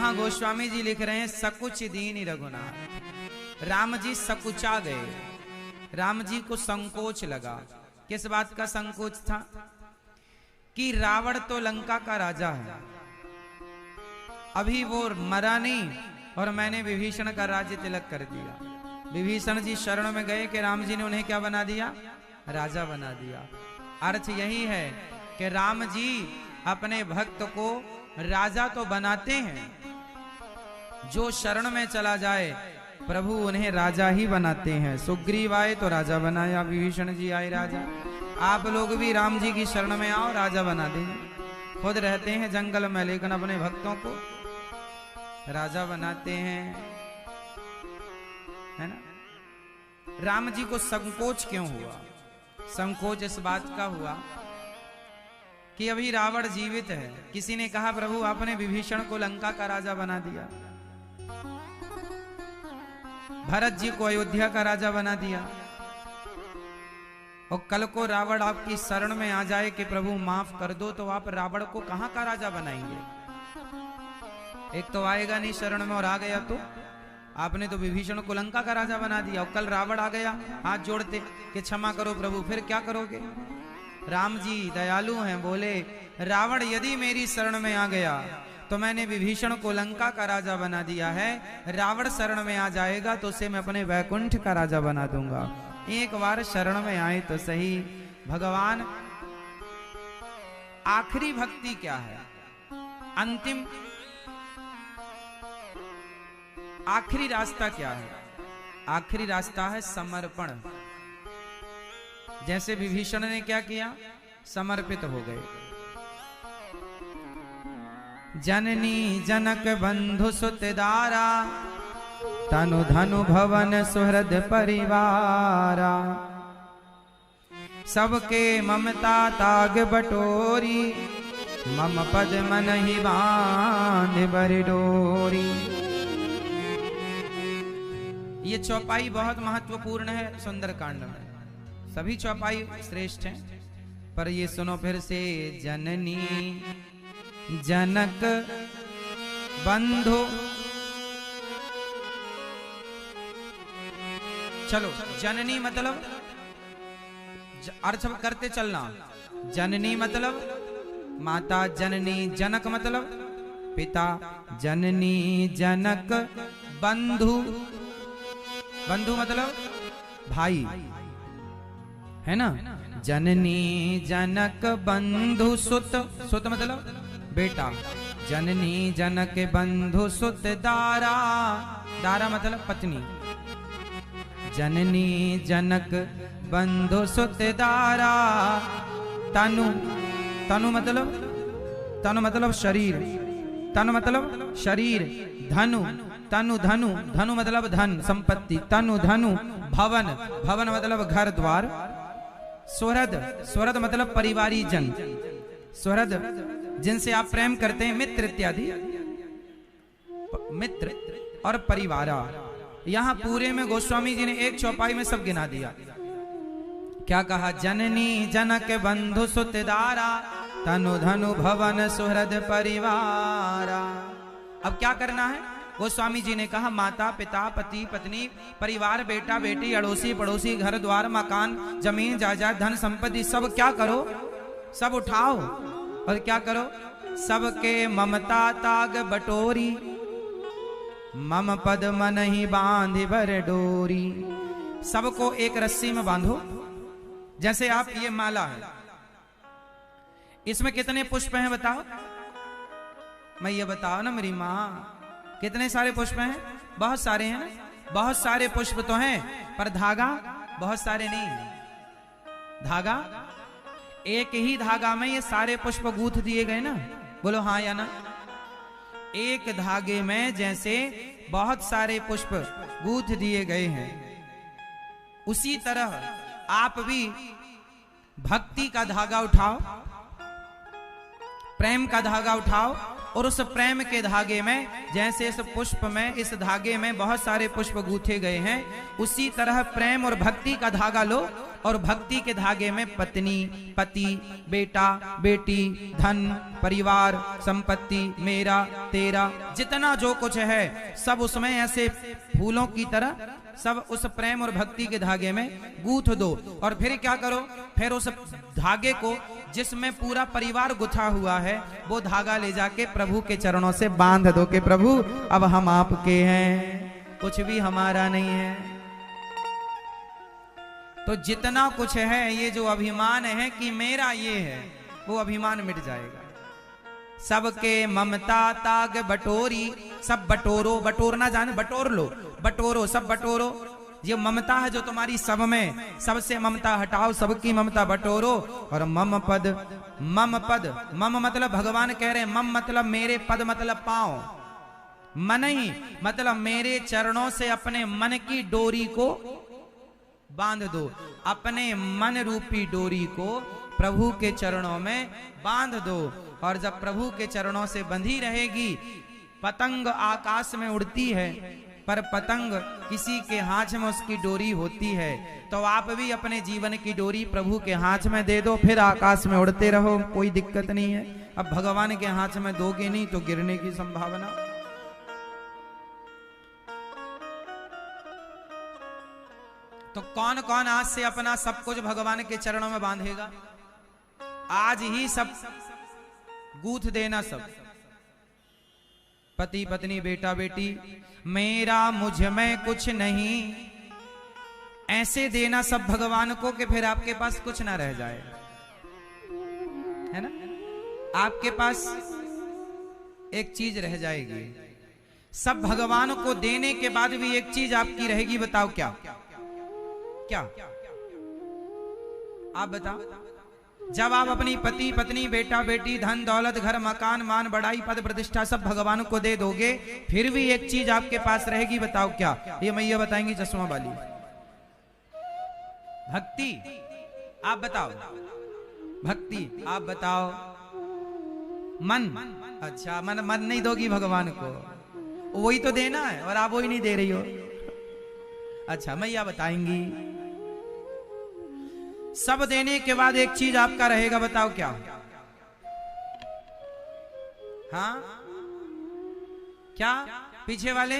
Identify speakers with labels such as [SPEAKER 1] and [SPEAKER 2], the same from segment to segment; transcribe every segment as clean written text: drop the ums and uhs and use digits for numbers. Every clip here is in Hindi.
[SPEAKER 1] यहां गोस्वामी जी लिख रहे हैं सकुच दीन रघुनाथ। राम जी सकुचा गए, राम जी को संकोच लगा। किस बात का संकोच था? कि रावण तो लंका का राजा है, अभी वो मरा नहीं और मैंने विभीषण का राज्य तिलक कर दिया। विभीषण जी शरण में गए कि राम जी ने उन्हें क्या बना दिया? राजा बना दिया। अर्थ यही है कि राम जी अपने भक्त को राजा तो बनाते हैं, जो शरण में चला जाए प्रभु उन्हें राजा ही बनाते हैं। सुग्रीव आए तो राजा बनाया, विभीषण जी आए राजा। आप लोग भी राम जी की शरण में आओ, राजा बना देंगे। खुद रहते हैं जंगल में लेकिन अपने भक्तों को राजा बनाते हैं, है ना। राम जी को संकोच क्यों हुआ? संकोच इस बात का हुआ कि अभी रावण जीवित है। किसी ने कहा प्रभु आपने विभीषण को लंका का राजा बना दिया, भरत जी को अयोध्या का राजा बना दिया, और कल को रावण आपकी शरण में आ जाए कि प्रभु माफ कर दो, तो आप रावण को कहां का राजा बनाएंगे? एक तो आएगा नहीं शरण में, और आ गया तो आपने तो विभीषण को लंका का राजा बना दिया, और कल रावण आ गया हाथ जोड़ते कि क्षमा करो प्रभु, फिर क्या करोगे? राम जी दयालु हैं, बोले रावण यदि मेरी शरण में आ गया तो मैंने विभीषण को लंका का राजा बना दिया है, रावण शरण में आ जाएगा तो उसे मैं अपने वैकुंठ का राजा बना दूंगा। एक बार शरण में आए तो सही। भगवान आखिरी भक्ति क्या है? अंतिम आखिरी रास्ता क्या है? आखिरी रास्ता है समर्पण। जैसे विभीषण ने क्या किया? समर्पित हो गए। जननी जनक बंधु सुत दारा, तनु धनु भवन सुहृद परिवारा, सबके ममता ताग बटोरी, मम पद मन ही बांध बर डोरी। ये चौपाई बहुत महत्वपूर्ण है सुंदरकांड में। सभी चौपाई श्रेष्ठ हैं, पर ये सुनो फिर से। जननी जनक बंधु, चलो जननी मतलब अर्थ करते चलना। जननी मतलब माता, जननी जनक मतलब पिता, जननी जनक बंधु, बंधु मतलब भाई, है ना। जननी जनक बंधु सुत, सुत मतलब बेटा, जननी जनक बंधु सुत दारा, दारा मतलब पत्नी। जननी जनक बंधु सुत दारा, तनु, तनु मतलब, तनु मतलब शरीर, तनु मतलब शरीर, धनु, तनु धनु, धनु मतलब धन संपत्ति, तनु धनु, भवन, भवन मतलब घर द्वार, सुहृद, सुहृद मतलब परिवारी जन, सुहृद जिनसे आप प्रेम करते हैं, मित्र इत्यादि, मित्र और परिवारा। यहां पूरे में गोस्वामी जी ने एक चौपाई में सब गिना दिया। क्या कहा? जननी जनक बंधु सुत दारा, तनु धनु भवन सुहृद परिवारा। अब क्या करना है? गोस्वामी जी ने कहा माता पिता पति पत्नी परिवार बेटा बेटी अड़ोसी पड़ोसी घर द्वार मकान जमीन जायदाद धन संपत्ति सब क्या करो? सब उठाओ और क्या करो? सबके ममता ताग बटोरी, मम पद मन ही बांध बर डोरी। सबको एक रस्सी में बांधो। जैसे आप ये माला है, इसमें कितने पुष्प हैं बताओ? मैं ये बताओ ना मेरी माँ, कितने सारे पुष्प हैं? बहुत सारे हैं ना। बहुत सारे पुष्प तो हैं, पर धागा बहुत सारे नहीं। धागा एक ही धागा में ये सारे पुष्प गूंथ दिए गए ना। बोलो हाँ या ना। एक धागे में जैसे बहुत सारे पुष्प गूंथ दिए गए हैं, उसी तरह आप भी भक्ति का धागा उठाओ, प्रेम का धागा उठाओ, और उस प्रेम के धागे में जैसे इस पुष्प में, इस धागे में बहुत सारे पुष्प गूंथे गए हैं, उसी तरह प्रेम और भक्ति का धागा लो और भक्ति के धागे में पत्नी, पति, बेटा, बेटी, धन, परिवार, संपत्ति, मेरा, तेरा, जितना जो कुछ है सब उसमें ऐसे फूलों की तरह सब उस प्रेम और भक्ति के धागे में गूंथ दो। और फिर क्या करो, फिर उस धागे को जिसमें पूरा परिवार गुथा हुआ है वो धागा ले जाके प्रभु के चरणों से बांध दो कि प्रभु अब हम आपके हैं, कुछ भी हमारा नहीं है। तो जितना कुछ है ये जो अभिमान है कि मेरा ये है, वो अभिमान मिट जाएगा। सबके ममता ताग बटोरी, सब बटोरो, बटोरना जाने, बटोर लो, बटोरो, सब बटोरो। ये ममता है जो तुम्हारी सब में, सबसे ममता हटाओ, सबकी ममता बटोरो। और मम पद, मम पद, मम मतलब भगवान कह रहे हैं, मम मतलब मेरे, पद मतलब पांव, मन ही मतलब मेरे चरणों से अपने मन की डोरी को बांध दो, अपने मन रूपी डोरी को प्रभु के चरणों में बांध दो। और जब प्रभु के चरणों से बंधी रहेगी, पतंग आकाश में उड़ती है पर पतंग किसी के हाथ में उसकी डोरी होती है, तो आप भी अपने जीवन की डोरी प्रभु के हाथ में दे दो, फिर आकाश में उड़ते रहो, कोई दिक्कत नहीं है। अब भगवान के हाथ में दोगे नहीं तो गिरने की संभावना। तो कौन कौन आज से अपना सब कुछ भगवान के चरणों में बांधेगा? आज ही सब गूंथ देना, सब पति पत्नी, बेटा बेटी, मेरा मुझ में कुछ नहीं, ऐसे देना सब भगवान को कि फिर आपके पास कुछ ना रह जाए, है ना। आपके पास एक चीज रह जाएगी, सब भगवान को देने के बाद भी एक चीज आपकी रहेगी, बताओ क्या? क्या आप बताओ? जब आप अपनी पति पत्नी, बेटा बेटी, धन दौलत, घर मकान, मान बढ़ाई, पद प्रतिष्ठा सब भगवान को दे दोगे, फिर भी एक चीज आपके पास रहेगी, बताओ क्या? ये मैया बताएंगी चश्मा वाली, भक्ति। आप बताओ, भक्ति। आप बताओ, मन। अच्छा, मन नहीं दोगी भगवान को, वही तो देना है और आप वही नहीं दे रही हो। अच्छा, मैया बताएंगी। सब देने के बाद एक चीज आपका रहेगा, बताओ क्या? हाँ क्या? पीछे वाले,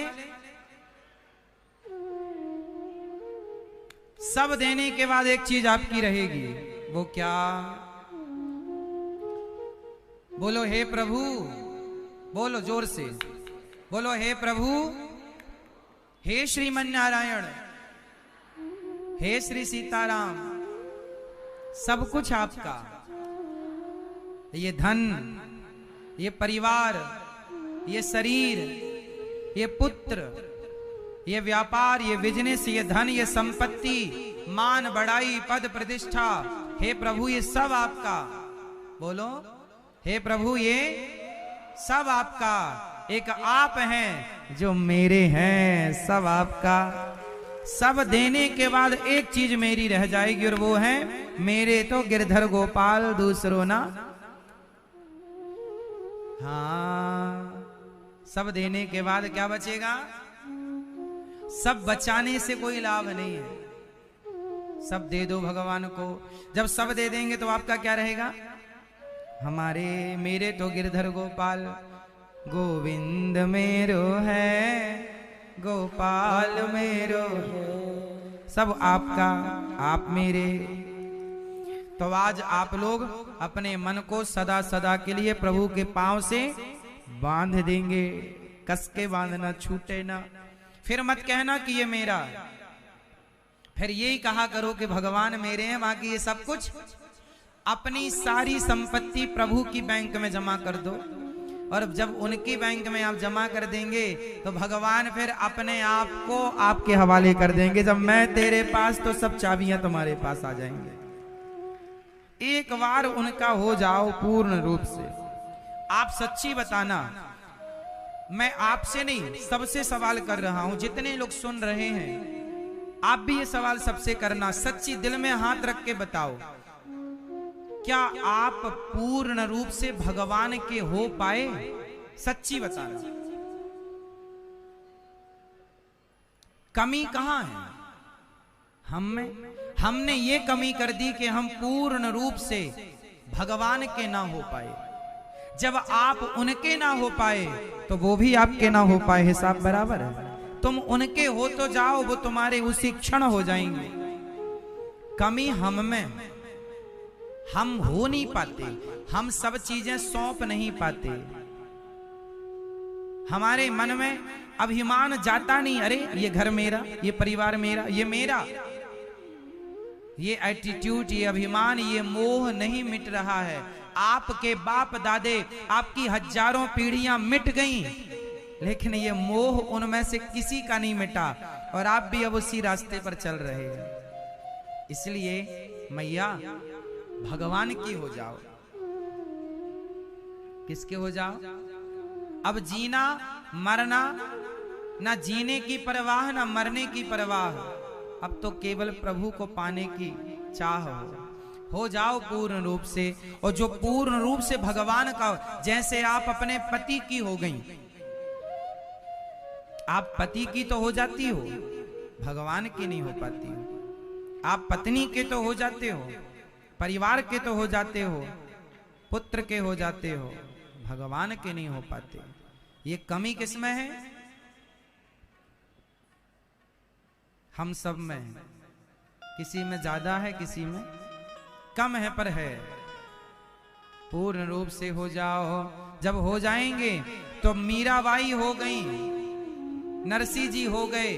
[SPEAKER 1] सब देने के बाद एक चीज आपकी रहेगी, वो क्या? बोलो हे प्रभु, बोलो जोर से, बोलो हे प्रभु, हे श्रीमन नारायण, हे श्री सीताराम, सब कुछ आपका। ये धन, ये परिवार, ये शरीर, ये पुत्र, ये व्यापार, ये बिजनेस, ये धन, ये संपत्ति, मान बढ़ाई, पद प्रतिष्ठा, हे प्रभु ये सब आपका। बोलो हे प्रभु ये सब आपका। एक आप हैं जो मेरे हैं, सब आपका। सब देने के बाद एक चीज मेरी रह जाएगी और वो है मेरे तो गिरधर गोपाल, दूसरों ना। हाँ, सब देने के बाद क्या बचेगा? सब बचाने से कोई लाभ नहीं है, सब दे दो भगवान को। जब सब दे देंगे तो आपका क्या रहेगा? हमारे, मेरे तो गिरधर गोपाल, गोविंद मेरो है, गोपाल मेरो है, सब आपका, आप मेरे। तो आज आप लोग अपने मन को सदा सदा के लिए प्रभु के पांव से बांध देंगे, कस के बांधना, छूटे ना। फिर मत कहना कि ये मेरा, फिर यही कहा करो कि भगवान मेरे हैं, बाकी ये सब कुछ अपनी सारी संपत्ति प्रभु की बैंक में जमा कर दो। और जब उनकी बैंक में आप जमा कर देंगे तो भगवान फिर अपने आप को आपके हवाले कर देंगे। जब मैं तेरे पास तो सब चाबियां तुम्हारे पास आ जाएंगे। एक बार उनका हो जाओ पूर्ण रूप से। आप सच्ची बताना, मैं आपसे नहीं सबसे सवाल कर रहा हूं, जितने लोग सुन रहे हैं आप भी ये सवाल सबसे करना। सच्ची दिल में हाथ रख के बताओ, क्या आप पूर्ण रूप से भगवान के हो पाए? सच्ची बताना, कमी कहां है? हमने ये कमी कर दी कि हम पूर्ण रूप से भगवान के ना हो पाए। जब आप उनके ना हो पाए तो वो भी आपके ना हो पाए, हिसाब बराबर है। तुम उनके हो तो जाओ, वो तुम्हारे उसी क्षण हो जाएंगे। कमी हम में, हम हो नहीं पाते, हम सब चीजें सौंप नहीं पाते। हमारे मन में अभिमान जाता नहीं, अरे ये घर मेरा, ये परिवार मेरा, ये मेरा। ये एटीट्यूड, ये अभिमान, ये मोह नहीं मिट रहा है। आपके बाप दादे, आपकी हजारों पीढ़ियां मिट गईं, लेकिन ये मोह उनमें से किसी का नहीं मिटा, और आप भी अब उसी रास्ते पर चल रहे हैं। इसलिए मैया भगवान की हो जाओ। किसके हो जाओ? अब जीना मरना, ना जीने की परवाह ना मरने की परवाह, अब तो केवल प्रभु को पाने की चाह हो जाओ पूर्ण रूप से। और जो पूर्ण रूप से भगवान का, जैसे आप अपने पति की हो गई, आप पति की तो हो जाती हो, भगवान की नहीं हो पाती हो। आप पत्नी के तो हो जाते हो, परिवार के तो हो जाते हो, पुत्र के हो जाते हो, भगवान के नहीं हो पाते। ये कमी किसमें है? हम सब में है। किसी में ज्यादा है, किसी में कम है, पर है। पूर्ण रूप से हो जाओ। जब हो जाएंगे तो मीराबाई हो गई, नरसिंह जी हो गए,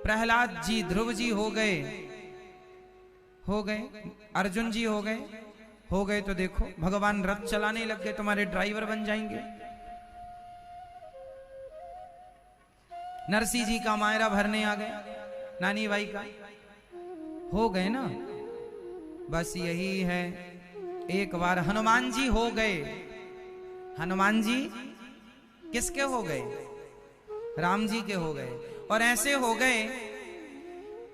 [SPEAKER 1] प्रहलाद जी, ध्रुव जी हो गए, अर्जुन जी हो गए तो देखो भगवान रथ चलाने लग गए, तुम्हारे ड्राइवर बन जाएंगे। नरसिंह जी का मायरा भरने आ गए, नानी बाई का हो गए ना। बस यही है। एक बार हनुमान जी हो गए। हनुमान जी किसके हो गए? राम जी के हो गए। और ऐसे हो गए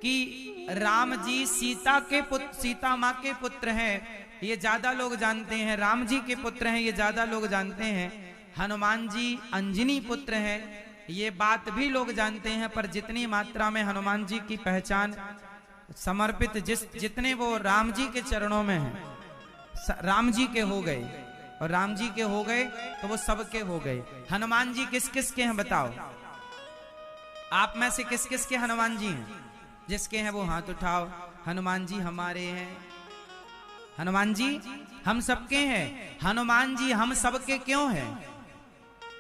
[SPEAKER 1] कि राम जी सीता के पुत्र, सीता माँ के पुत्र हैं, ये ज्यादा लोग जानते हैं। राम जी के पुत्र हैं, ये ज्यादा लोग जानते हैं। हनुमान जी अंजनी पुत्र हैं, ये बात भी लोग जानते हैं। पर जितनी मात्रा में हनुमान जी की पहचान समर्पित, जितने वो राम जी के चरणों में हैं, राम जी के हो गए। और राम जी के हो गए तो वो सबके हो गए। हनुमान जी किस किस के हैं बताओ? आप में से किस किस के हनुमान जी हैं? जिसके हैं वो हाथ उठाओ। हनुमान जी हमारे हैं। हनुमान जी हम सबके हैं। हनुमान जी हम सबके क्यों हैं?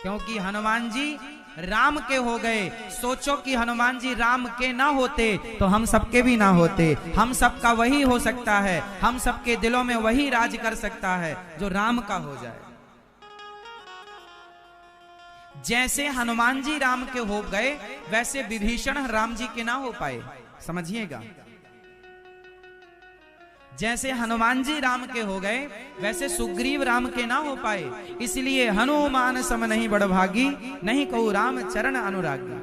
[SPEAKER 1] क्योंकि हनुमान जी राम के हो गए। सोचो कि हनुमान जी राम के ना होते तो हम सबके भी ना होते। हम सबका वही हो सकता है, हम सबके दिलों में वही राज कर सकता है जो राम का हो जाए। जैसे हनुमान जी राम के हो गए, वैसे विभीषण राम जी के ना हो पाए। समझिएगा, जैसे हनुमान जी राम के हो गए, वैसे सुग्रीव राम के ना हो पाए। इसलिए हनुमान सम नहीं बड़भागी, नहीं कहूं राम चरण अनुरागी।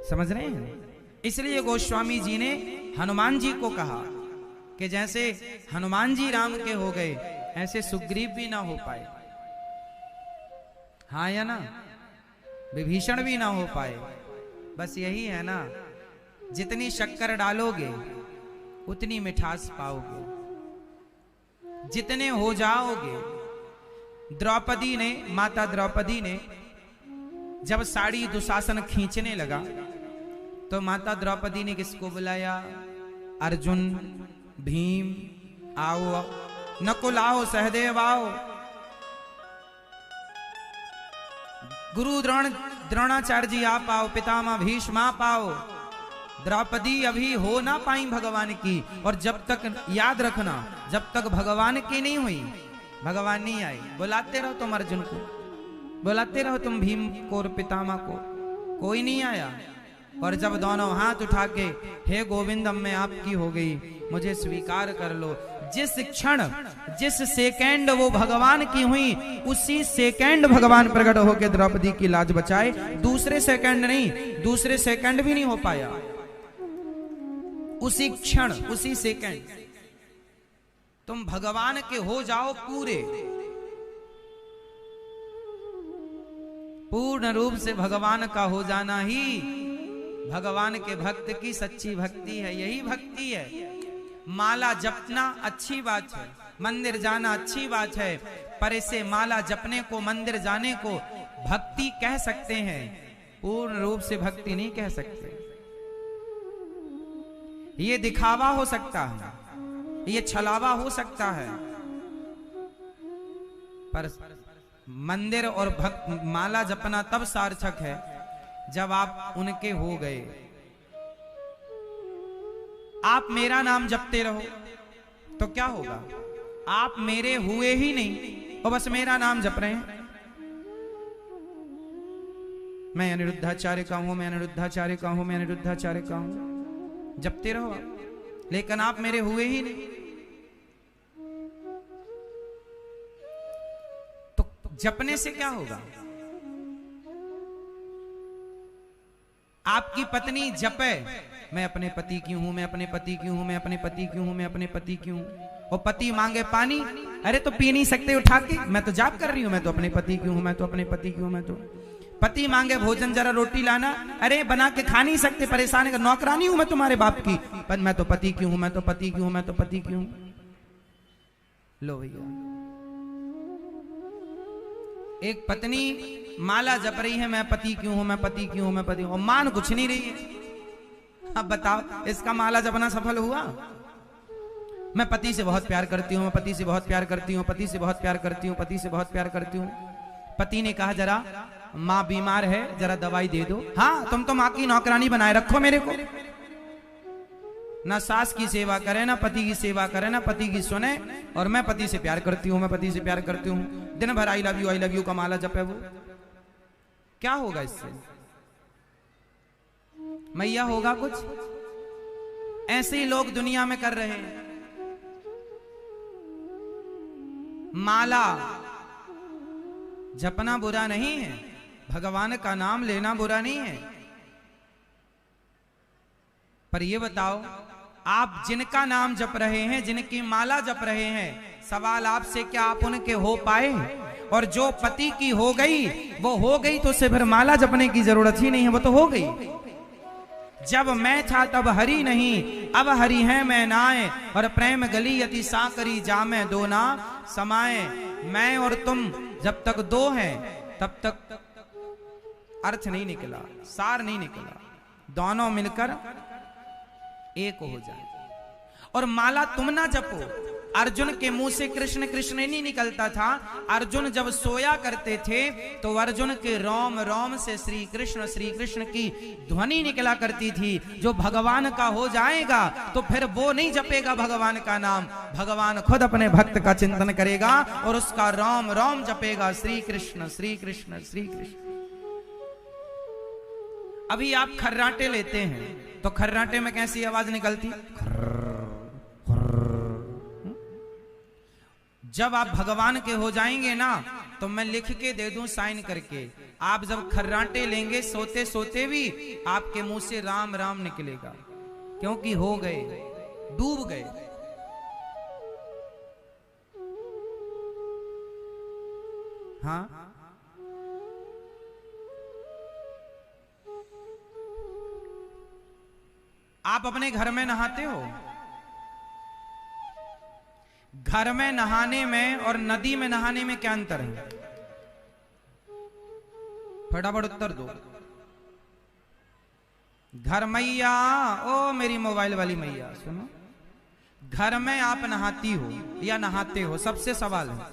[SPEAKER 1] समझ रहे हैं? इसलिए गोस्वामी जी ने हनुमान जी को कहा कि जैसे हनुमान जी राम के हो गए, ऐसे सुग्रीव भी ना हो पाए। हाँ या ना? विभीषण भी ना हो पाए। बस यही है ना, जितनी शक्कर डालोगे उतनी मिठास पाओगे, जितने हो जाओगे। द्रौपदी ने, माता द्रौपदी ने जब साड़ी दुशासन खींचने लगा तो माता द्रौपदी ने किसको बुलाया? अर्जुन, भीम, आओ, नकुल आओ, सहदेव आओ, गुरु द्रोणाचार्य जी आप आओ, पितामह भीष्म आप आओ। द्रौपदी अभी हो ना पाई भगवान की। और जब तक, याद रखना, जब तक भगवान की नहीं हुई, भगवान नहीं आई। बुलाते रहो तुम अर्जुन को, बुलाते रहो तुम भीम को और पितामह को, कोई नहीं आया। और जब दोनों हाथ उठा के हे गोविंद अब मैं आपकी हो गई, मुझे स्वीकार कर लो, जिस क्षण, जिस सेकंड वो भगवान की हुई, उसी सेकंड भगवान प्रकट होकर द्रौपदी की लाज बचाए। दूसरे सेकंड नहीं, दूसरे सेकंड भी नहीं हो पाया। उसी क्षण, उसी सेकंड तुम भगवान के हो जाओ पूरे। पूर्ण रूप से भगवान का हो जाना ही भगवान के भक्त की सच्ची भक्ति है, यही भक्ति है। माला जपना अच्छी बात है, मंदिर जाना अच्छी बात है, पर इसे माला जपने को, मंदिर जाने को भक्ति कह सकते हैं, पूर्ण रूप से भक्ति नहीं कह सकते। ये दिखावा हो सकता है, ये छलावा हो सकता है, पर मंदिर और भक्त माला जपना तब सार्थक है जब आप उनके हो गए। आप मेरा नाम जपते रहो तो क्या होगा? आप मेरे हुए ही नहीं और बस मेरा नाम जप रहे हैं। मैं अनिरुद्धाचार्य का हूं, मैं अनिरुद्धाचार्य का हूं, मैं अनिरुद्धाचार्य का हूं, जपते रहो आप, लेकिन आप मेरे हुए ही नहीं। तो जपने से क्या होगा? आपकी पत्नी जपे, मैं अपने पति की हूं, मैं अपने पति की हूं, मैं अपने पति की हूं, मैं अपने पति की हूं, और पति मांगे पानी, अरे तो पी नहीं सकते उठा के, मैं तो जाप कर रही हूं, मैं तो अपने पति की हूं, मैं तो अपने पति की हूं, मैं तो। पति मांगे भोजन, जरा रोटी लाना, अरे बना के खा नहीं सकते, परेशान है, नौकरानी हूं मैं तुम्हारे बाप की, पर मैं तो पति की हूं, मैं तो पति की हूं, मैं तो पति की हूं। लो भैया, एक पत्नी माला जप रही है, मैं पति की हूं, मैं पति की हूं, मैं पति हूं, और मान कुछ नहीं रही है। अब बताओ, इसका माला जपना सफल हुआ? मैं पति से बहुत प्यार करती हूं, मैं पति से बहुत प्यार करती हूं, पति से बहुत प्यार करती हूं, पति से बहुत प्यार करती हूं। पति ने कहा जरा माँ बीमार है, जरा दवाई दे दो। हाँ, तुम तो माँ की नौकरानी बनाए रखो मेरे को, ना सास की सेवा करे, ना पति की सेवा करे, ना पति की सुने, और मैं पति से प्यार करती हूँ, मैं पति से प्यार करती हूँ, दिन भर आई लव यू का माला जपे वो। क्या होगा इससे? मैया होगा कुछ? ऐसे ही लोग दुनिया में कर रहे हैं। माला जपना बुरा नहीं है, भगवान का नाम लेना बुरा नहीं है, पर ये बताओ, आप जिनका नाम जप रहे हैं, जिनकी माला जप रहे हैं, सवाल आपसे, क्या आप उनके हो पाए? और जो पति की हो गई वो हो गई, तो उसे फिर माला जपने की जरूरत ही नहीं है, वो तो हो गई। जब मैं था तब हरि नहीं, अब हरि है मैं नाए, और प्रेम गली यति साकरी जामे दो ना समाए। मैं और तुम जब तक दो हैं तब तक अर्थ नहीं निकला, सार नहीं निकला, दोनों मिलकर एक हो जाए। और माला तुम ना जपो, अर्जुन के मुंह से कृष्ण कृष्ण नहीं निकलता था। अर्जुन जब सोया करते थे तो अर्जुन के रोम रोम से श्री कृष्ण की ध्वनि निकला करती थी। जो भगवान का हो जाएगा तो फिर वो नहीं जपेगा भगवान का नाम, भगवान खुद अपने भक्त का चिंतन करेगा और उसका रोम रोम जपेगा, श्री कृष्ण श्री कृष्ण श्री कृष्ण। अभी आप खर्राटे लेते हैं तो खर्राटे में कैसी आवाज निकलती? जब आप भगवान के हो जाएंगे ना, तो मैं लिख के दे दूं साइन करके, आप जब खर्राटे लेंगे सोते सोते भी आपके मुंह से राम राम निकलेगा, क्योंकि हो गए, डूब गए। हाँ, आप अपने घर में नहाते हो? घर में नहाने में और नदी में नहाने में क्या अंतर है? फटाफट उत्तर दो। घर मैया, ओ मेरी मोबाइल वाली मैया सुनो, घर में आप नहाती हो या नहाते हो? सबसे सवाल है,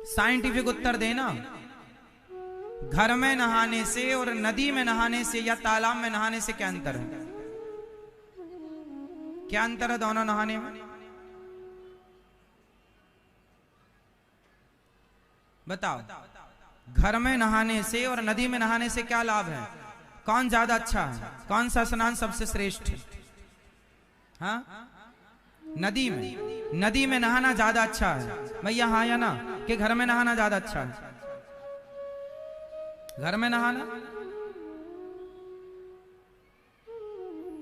[SPEAKER 1] साइंटिफिक उत्तर देना। घर में नहाने से और नदी में नहाने से या तालाब में नहाने से क्या अंतर है? क्या अंतर है दोनों नहाने में? बताओ। घर में नहाने से और नदी में नहाने से क्या लाभ है? कौन ज्यादा अच्छा है? कौन सा स्नान सबसे श्रेष्ठ है? हाँ, नदी में। नदी में नहाना ज्यादा अच्छा है भैया, हाँ या ना? कि घर में नहाना ज्यादा अच्छा है? घर में नहाना।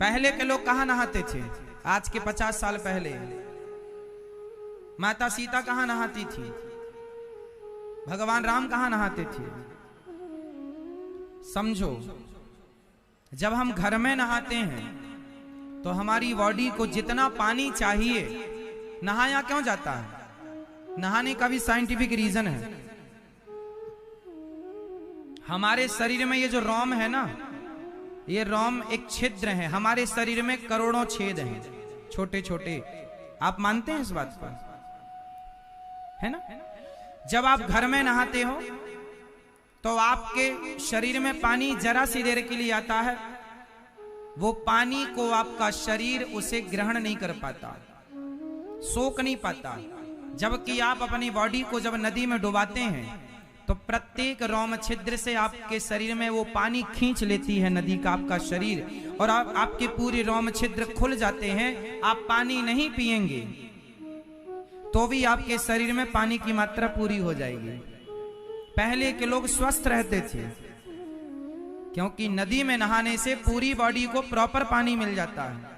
[SPEAKER 1] पहले के लोग कहां नहाते थे? आज के 50 साल पहले माता सीता कहां नहाती थी? भगवान राम कहां नहाते थे? समझो, जब हम घर में नहाते हैं तो हमारी बॉडी को जितना पानी चाहिए, नहाया क्यों जाता है? नहाने का भी साइंटिफिक रीजन है। हमारे शरीर में ये जो रोम है ना, ये रोम एक छिद्र है। हमारे शरीर में करोड़ों छेद हैं, छोटे छोटे। आप मानते हैं इस बात पर? है ना? जब आप घर में नहाते हो तो आपके शरीर में पानी जरा सी देर के लिए आता है, वो पानी को आपका शरीर उसे ग्रहण नहीं कर पाता, सोख नहीं पाता। जबकि आप अपनी बॉडी को जब नदी में डुबाते हैं तो प्रत्येक रोम छिद्र से आपके शरीर में वो पानी खींच लेती है नदी का आपका शरीर, और आपके पूरे रोम छिद्र खुल जाते हैं। आप पानी नहीं पिएंगे तो भी आपके शरीर में पानी की मात्रा पूरी हो जाएगी। पहले के लोग स्वस्थ रहते थे क्योंकि नदी में नहाने से पूरी बॉडी को प्रॉपर पानी मिल जाता है,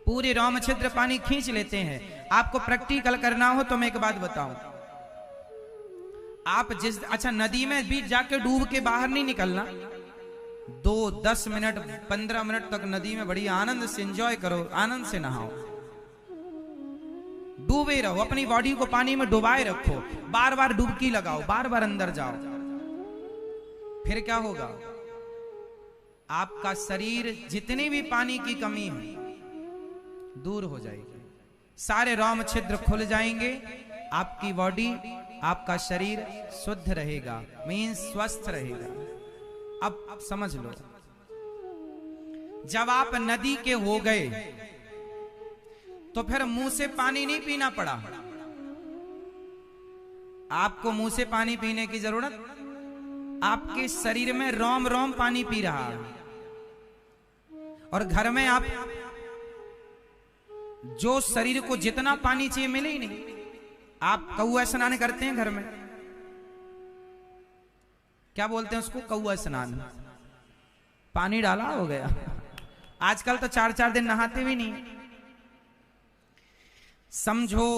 [SPEAKER 1] पूरे रोम छिद्र पानी खींच लेते हैं। आपको प्रैक्टिकल करना हो तो मैं एक बात बताऊं, आप अच्छा नदी में भी जाके डूब के बाहर नहीं निकलना, 2-10 मिनट 15 मिनट तक नदी में बड़ी आनंद से एंजॉय करो, आनंद से नहाओ, डूबे रहो, अपनी बॉडी को पानी में डुबाए रखो, बार बार डुबकी लगाओ, बार बार अंदर जाओ। फिर क्या होगा? आपका शरीर जितनी भी पानी की कमी है दूर हो जाएगी, सारे रोम छिद्र खुल जाएंगे, आपकी बॉडी, आपका शरीर शुद्ध रहेगा, मीन्स स्वस्थ रहेगा। अब समझ लो, जब आप नदी के हो गए तो फिर मुंह से पानी नहीं पीना पड़ा। आपको मुंह से पानी पीने की जरूरत, आपके शरीर में रोम रोम पानी पी रहा है। और घर में आप जो शरीर को जितना पानी चाहिए मिले ही नहीं। आप कौआ स्नान करते हैं घर में, क्या बोलते हैं उसको? कौआ स्नान। पानी डाला हो गया। आजकल तो 4-4 दिन नहाते भी नहीं। समझो,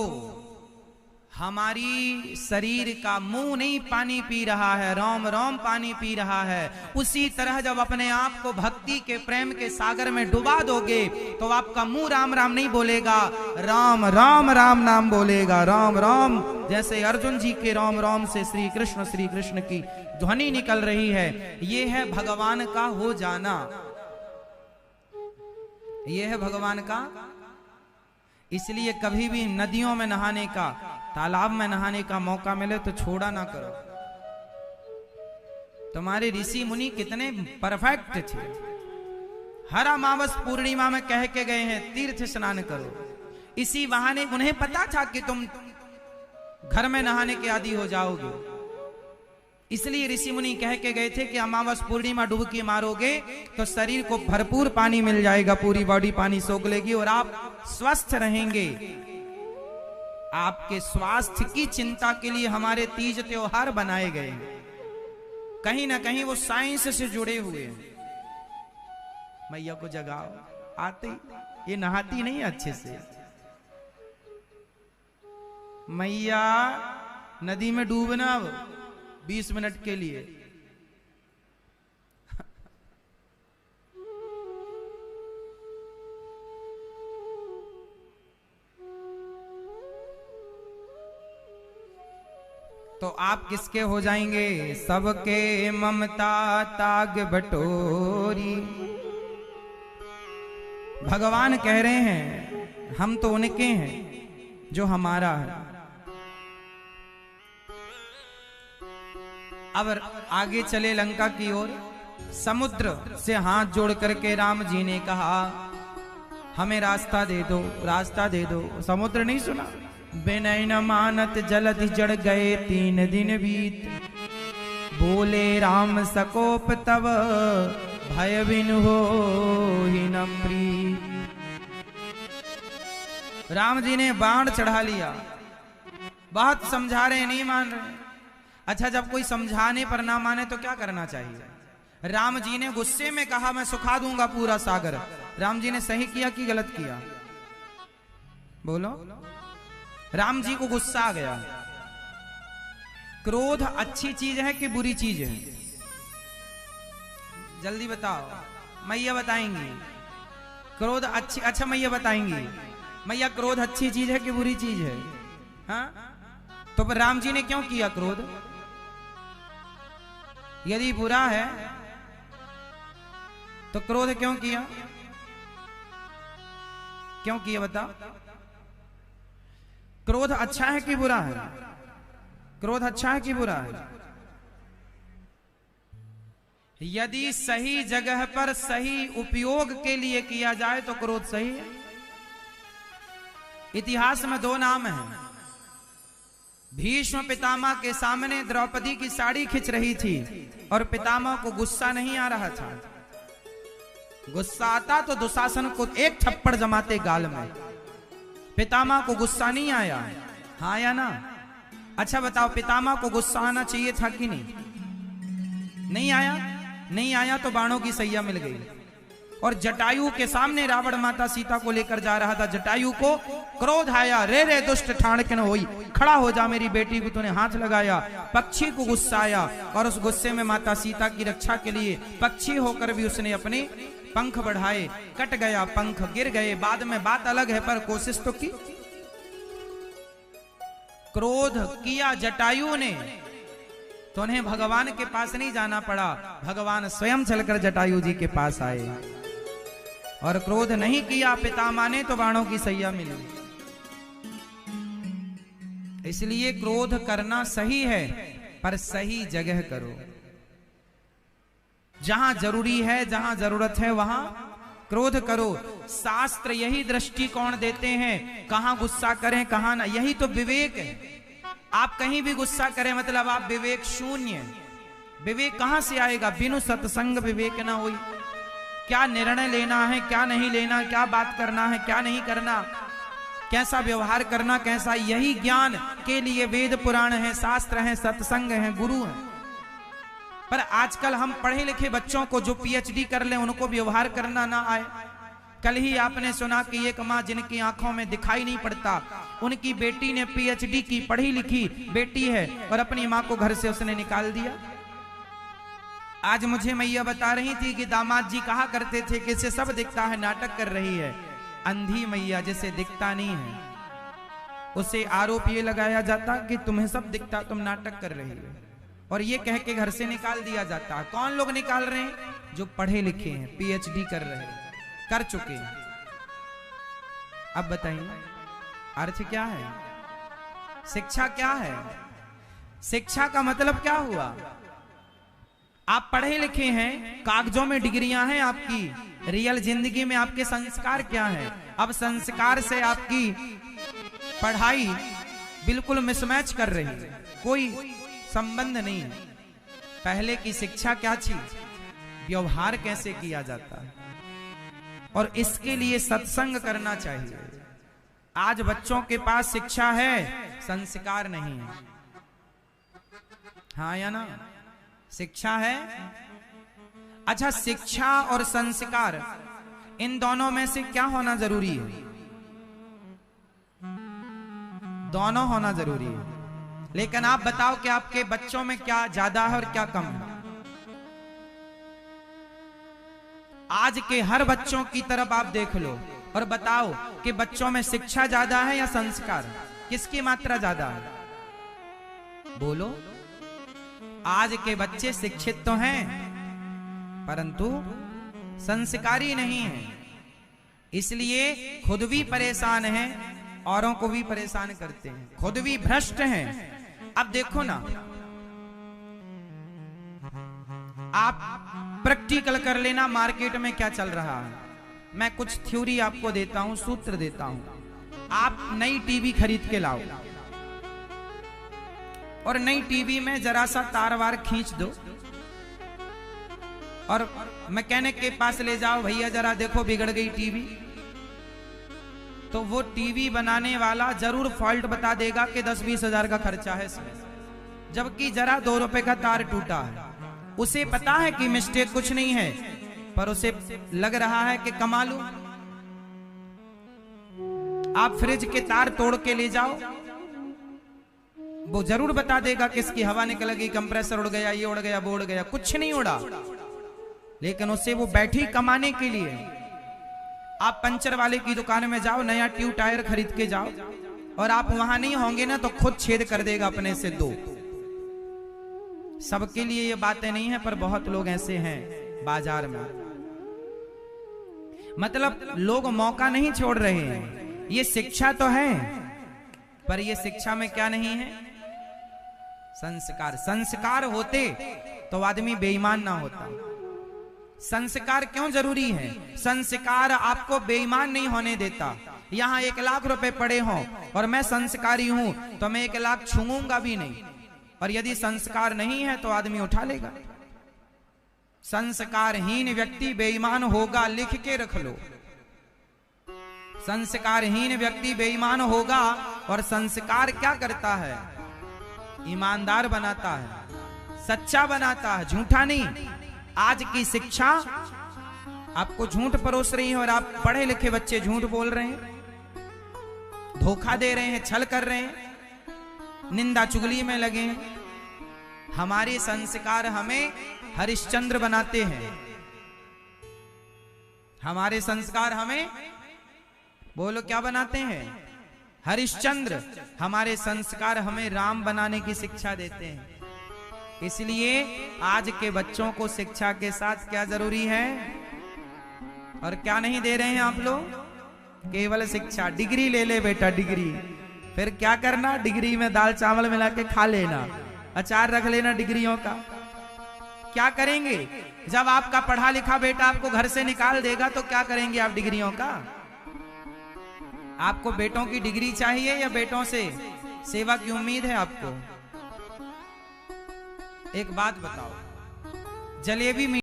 [SPEAKER 1] हमारी शरीर का मुंह नहीं पानी पी रहा है, रोम रोम पानी पी रहा है। उसी तरह जब अपने आप को भक्ति के प्रेम के सागर में डुबा दोगे तो आपका मुंह राम राम नहीं बोलेगा, राम राम राम नाम बोलेगा, राम राम। जैसे अर्जुन जी के राम राम से श्री कृष्ण की ध्वनि निकल रही है। ये है भगवान का हो जाना, ये है भगवान का। इसलिए कभी भी नदियों में नहाने का, तालाब में नहाने का मौका मिले तो छोड़ा ना करो। तुम्हारे ऋषि मुनि कितने परफेक्ट थे। हर अमावस पूर्णिमा में कह के गए हैं तीर्थ स्नान करो। इसी बहाने उन्हें पता था कि तुम घर में नहाने के आदी हो जाओगे, इसलिए ऋषि मुनि कह के गए थे कि अमावस पूर्णिमा डुबकी मारोगे तो शरीर को भरपूर पानी मिल जाएगा, पूरी बॉडी पानी सोख लेगी और आप स्वस्थ रहेंगे। आपके स्वास्थ्य की चिंता के लिए हमारे तीज त्योहार बनाए गए हैं, कहीं ना कहीं वो साइंस से जुड़े हुए हैं। मैया को जगाओ, आते ये नहाती नहीं अच्छे से। मैया नदी में डूबना अब 20 मिनट के लिए। तो आप किसके हो जाएंगे? सबके ममता ताग बटोरी। भगवान कह रहे हैं हम तो उनके हैं जो हमारा है। अब आगे चले लंका की ओर। समुद्र से हाथ जोड़ करके राम जी ने कहा हमें रास्ता दे दो, रास्ता दे दो। समुद्र नहीं सुना, विनय न मानत जलधि जड़ गए 3 दिन बीत। बोले राम सकोप तब भय बिन हो ही न प्रीत। राम जी ने बाण चढ़ा लिया, बहुत समझा रहे नहीं मान रहे। अच्छा, जब कोई समझाने पर ना माने तो क्या करना चाहिए? राम जी ने गुस्से में कहा मैं सुखा दूंगा पूरा सागर। राम जी ने सही किया कि गलत किया? बोलो। राम जी को गुस्सा आ गया। क्रोध अच्छी चीज है कि बुरी चीज है? जल्दी बताओ। मैया बताएंगी क्रोध अच्छी, अच्छा मैया बताएंगी मैया क्रोध अच्छी चीज है कि बुरी चीज है? हाँ, तो फिर राम जी ने क्यों किया क्रोध? यदि बुरा है तो क्रोध क्यों किया? क्यों किया बताओ? क्रोध अच्छा है कि बुरा है? क्रोध अच्छा है कि बुरा है? यदि सही जगह पर सही उपयोग के लिए किया जाए तो क्रोध सही है। इतिहास में दो नाम हैं। भीष्म पितामह के सामने द्रौपदी की साड़ी खिंच रही थी और पितामह को गुस्सा नहीं आ रहा था। गुस्सा आता तो दुशासन को एक थप्पड़ जमाते गाल में। पितामह को गुस्सा नहीं आया, हाँ या ना? अच्छा बताओ, पितामह को गुस्सा आना चाहिए था कि नहीं? नहीं आया। नहीं आया तो बाणों की सैया मिल गई। और जटायु के सामने रावण माता सीता को लेकर जा रहा था। जटायु को क्रोध आया, रे रे दुष्ट ठाणकन होई, खड़ा हो जा, मेरी बेटी को तूने हाथ लगाया। पक्षी को गुस्सा आया और उस गुस्से में माता सीता की रक्षा के लिए पक्षी होकर भी उसने अपने पंख बढ़ाए, कट गया, पंख गिर गए। बाद में बात अलग है पर कोशिश तो की। क्रोध किया जटायु ने तो उन्हें भगवान के पास नहीं जाना पड़ा, भगवान स्वयं चलकर जटायु जी के पास आए। और क्रोध नहीं किया पितामह ने तो बाणों की सैया मिली। इसलिए क्रोध करना सही है पर सही जगह करो। जहां जरूरी है, जहां जरूरत है वहां क्रोध करो। शास्त्र यही दृष्टिकोण देते हैं, कहां गुस्सा करें कहां ना, यही तो विवेक है। आप कहीं भी गुस्सा करें मतलब आप विवेक शून्य। विवेक कहां से आएगा? बिनु सत्संग विवेक ना हुई। क्या निर्णय लेना है, क्या नहीं लेना, क्या बात करना है, क्या नहीं करना, कैसा व्यवहार करना, कैसा, यही ज्ञान के लिए वेद पुराण है, शास्त्र है, सत्संग है, गुरु है। पर आजकल हम पढ़े लिखे बच्चों को जो पीएचडी कर ले उनको व्यवहार करना ना आए। कल ही आपने सुना कि एक माँ जिनकी आंखों में दिखाई नहीं पड़ता, उनकी बेटी ने पीएचडी की, पढ़ी लिखी बेटी है, और अपनी माँ को घर से उसने निकाल दिया। आज मुझे मैया बता रही थी कि दामाद जी कहा करते थे कि इसे सब दिखता है, नाटक कर रही है। अंधी मैया जिसे दिखता नहीं है उसे आरोप ये लगाया जाता कि तुम्हें सब दिखता, तुम नाटक कर रही हो, और ये कह के घर से निकाल दिया जाता। कौन लोग निकाल रहे हैं? जो पढ़े लिखे हैं, पीएचडी कर रहे हैं, कर चुके हैं। अब बताइए अर्थ क्या है? शिक्षा क्या है? शिक्षा का मतलब क्या हुआ? आप पढ़े लिखे हैं, कागजों में डिग्रियां हैं आपकी, रियल जिंदगी में आपके संस्कार क्या हैं? अब संस्कार से आपकी पढ़ाई बिल्कुल मिसमैच कर रही है, कोई संबंध नहीं है। पहले की शिक्षा क्या थी? व्यवहार कैसे किया जाता है, और इसके लिए सत्संग करना चाहिए। आज बच्चों के पास शिक्षा है, संस्कार नहीं है, हाँ या ना? शिक्षा है। अच्छा, शिक्षा और संस्कार इन दोनों में से क्या होना जरूरी है? दोनों होना जरूरी है। लेकिन आप बताओ कि आपके बच्चों में क्या ज्यादा है और क्या कम है? आज के हर बच्चों की तरफ आप देख लो और बताओ कि बच्चों में शिक्षा ज्यादा है या संस्कार? किसकी मात्रा ज्यादा है? बोलो। आज के बच्चे शिक्षित तो हैं परंतु संस्कारी नहीं हैं, इसलिए खुद भी परेशान हैं, औरों को भी परेशान करते हैं, खुद भी भ्रष्ट हैं। अब देखो ना, आप प्रैक्टिकल कर लेना, मार्केट में क्या चल रहा है। मैं कुछ थ्योरी आपको देता हूं, सूत्र देता हूं। आप नई टीवी खरीद के लाओ और नई टीवी में जरा सा तार वार खींच दो और मैकेनिक के पास ले जाओ, भैया जरा देखो बिगड़ गई टीवी। तो वो टीवी बनाने वाला जरूर फॉल्ट बता देगा कि 10-20 हजार का खर्चा है इसमें, जबकि जरा 2 रुपए का तार टूटा है। उसे पता है कि मिस्टेक कुछ नहीं है, पर उसे लग रहा है कि कमा लूं। आप फ्रिज के तार तोड़ के ले जाओ, वो जरूर बता देगा कि इसकी हवा निकल गई, कंप्रेसर उड़ गया, ये उड़ गया, वो उड़ गया। कुछ नहीं उड़ा, लेकिन उससे वो बैठी कमाने के लिए। आप पंचर वाले की दुकान में जाओ, नया ट्यूब टायर खरीद के जाओ, और आप वहां नहीं होंगे ना तो खुद छेद कर देगा अपने से दो। सबके लिए ये बातें नहीं है, पर बहुत लोग ऐसे हैं बाजार में। मतलब लोग मौका नहीं छोड़ रहे हैं। ये शिक्षा तो है, पर ये शिक्षा में क्या नहीं है? संस्कार। संस्कार होते तो आदमी बेईमान ना होता। संस्कार क्यों जरूरी है? संस्कार आपको बेईमान नहीं होने देता। यहां 1 लाख रुपए पड़े हों और मैं संस्कारी हूं तो मैं 1 लाख छूंगा भी नहीं, और यदि संस्कार नहीं है तो आदमी उठा लेगा। संस्कारहीन व्यक्ति बेईमान होगा, लिख के रख लो। संस्कारहीन व्यक्ति बेईमान होगा। और संस्कार क्या करता है? ईमानदार बनाता है, सच्चा बनाता है, झूठा नहीं। आज की शिक्षा आपको झूठ परोस रही है, और आप पढ़े लिखे बच्चे झूठ बोल रहे हैं, धोखा दे रहे हैं, छल कर रहे हैं, निंदा चुगली में लगे हैं। हमारे संस्कार हमें हरिश्चंद्र बनाते हैं। हमारे संस्कार हमें, बोलो क्या बनाते हैं? हरिश्चंद्र। हमारे संस्कार हमें राम बनाने की शिक्षा देते हैं। इसलिए आज के बच्चों को शिक्षा के साथ क्या जरूरी है और क्या नहीं दे रहे हैं आप लोग? केवल शिक्षा। डिग्री ले ले बेटा, डिग्री। फिर क्या करना? डिग्री में दाल चावल मिला के खा लेना, अचार रख लेना डिग्रियों का। क्या करेंगे? जब आपका पढ़ा लिखा बेटा आपको घर से निकाल देगा तो क्या करेंगे आप डिग्रियों का? आपको बेटों की डिग्री चाहिए या बेटों से सेवा की उम्मीद है आपको? एक बात बताओ, जलेबी